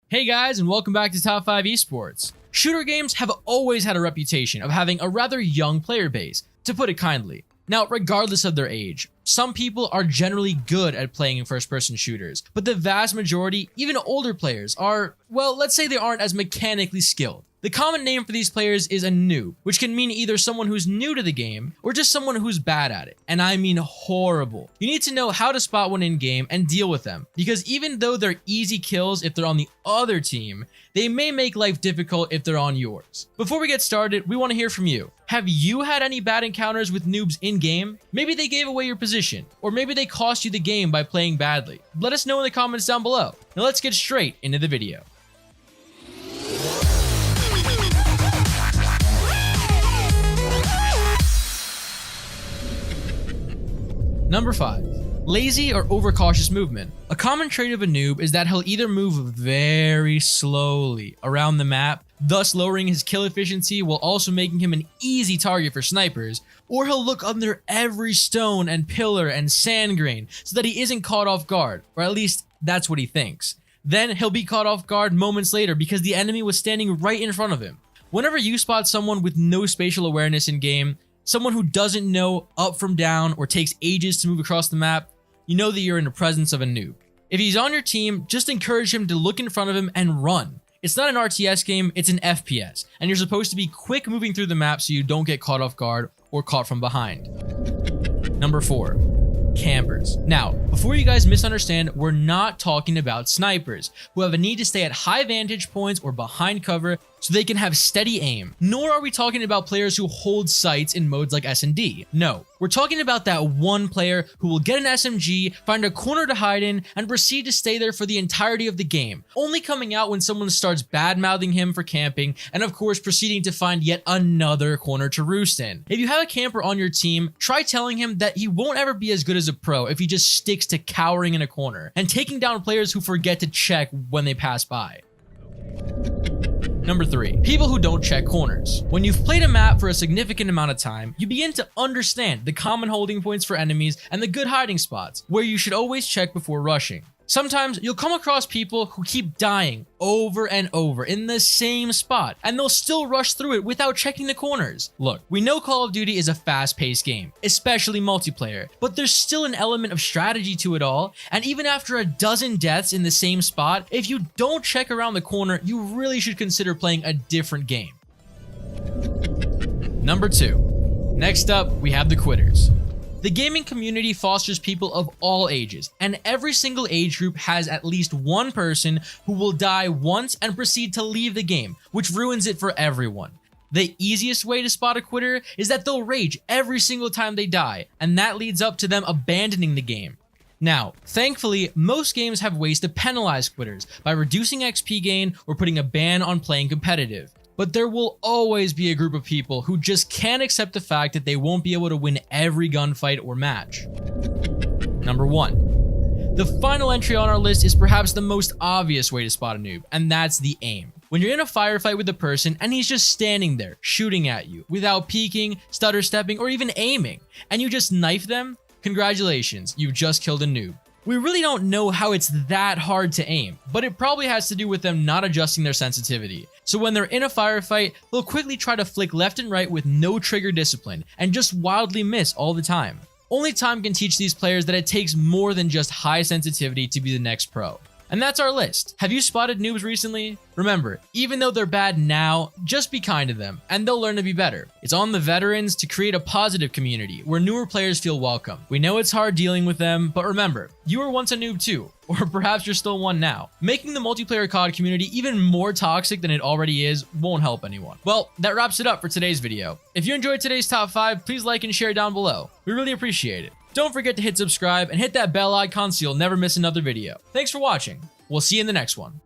Hey guys, and welcome back to Top 5 Esports. Shooter games have always had a reputation of having a rather young player base, to put it kindly. Now, regardless of their age, some people are generally good at playing in first-person shooters, but the vast majority, even older players, are, well, let's say they aren't as mechanically skilled. The common name for these players is a noob, which can mean either someone who's new to the game or just someone who's bad at it. And I mean horrible. You need to know how to spot one in game and deal with them, because even though they're easy kills if they're on the other team, they may make life difficult if they're on yours. Before we get started, we want to hear from you. Have you had any bad encounters with noobs in game? Maybe they gave away your position, or maybe they cost you the game by playing badly. Let us know in the comments down below. Now let's get straight into the video. Number 5. Lazy or overcautious movement. A common trait of a noob is that he'll either move very slowly around the map, thus lowering his kill efficiency while also making him an easy target for snipers, or he'll look under every stone and pillar and sand grain so that he isn't caught off guard, or at least that's what he thinks. Then he'll be caught off guard moments later because the enemy was standing right in front of him. Whenever you spot someone with no spatial awareness in game, someone who doesn't know up from down or takes ages to move across the map, you know that you're in the presence of a noob. If he's on your team, just encourage him to look in front of him and run. It's not an RTS game, it's an FPS, and you're supposed to be quick moving through the map so you don't get caught off guard or caught from behind. Number 4. Cambers. Now, before you guys misunderstand, we're not talking about snipers who have a need to stay at high vantage points or behind cover so they can have steady aim. Nor are we talking about players who hold sights in modes like S&D. No, we're talking about that one player who will get an SMG, find a corner to hide in, and proceed to stay there for the entirety of the game, only coming out when someone starts bad-mouthing him for camping, and of course proceeding to find yet another corner to roost in. If you have a camper on your team, try telling him that he won't ever be as good as a pro if he just sticks to cowering in a corner and taking down players who forget to check when they pass by. Number 3. People who don't check corners. When you've played a map for a significant amount of time, you begin to understand the common holding points for enemies and the good hiding spots, where you should always check before rushing. Sometimes you'll come across people who keep dying over and over in the same spot, and they'll still rush through it without checking the corners. Look, we know Call of Duty is a fast-paced game, especially multiplayer, but there's still an element of strategy to it all, and even after a dozen deaths in the same spot, if you don't check around the corner, you really should consider playing a different game. Number 2. Next up, we have the quitters. The gaming community fosters people of all ages, and every single age group has at least one person who will die once and proceed to leave the game, which ruins it for everyone. The easiest way to spot a quitter is that they'll rage every single time they die, and that leads up to them abandoning the game. Now, thankfully, most games have ways to penalize quitters by reducing XP gain or putting a ban on playing competitive. But there will always be a group of people who just can't accept the fact that they won't be able to win every gunfight or match. Number 1. The final entry on our list is perhaps the most obvious way to spot a noob, and that's the aim. When you're in a firefight with a person and he's just standing there shooting at you without peeking, stutter stepping, or even aiming, and you just knife them, congratulations, you've just killed a noob. We really don't know how it's that hard to aim, but it probably has to do with them not adjusting their sensitivity. So when they're in a firefight, they'll quickly try to flick left and right with no trigger discipline and just wildly miss all the time. Only time can teach these players that it takes more than just high sensitivity to be the next pro. And that's our list. Have you spotted noobs recently? Remember, even though they're bad now, just be kind to them, and they'll learn to be better. It's on the veterans to create a positive community where newer players feel welcome. We know it's hard dealing with them, but remember, you were once a noob too, or perhaps you're still one now. Making the multiplayer COD community even more toxic than it already is won't help anyone. Well, that wraps it up for today's video. If you enjoyed today's top 5, please like and share down below. We really appreciate it. Don't forget to hit subscribe and hit that bell icon so you'll never miss another video. Thanks for watching. We'll see you in the next one.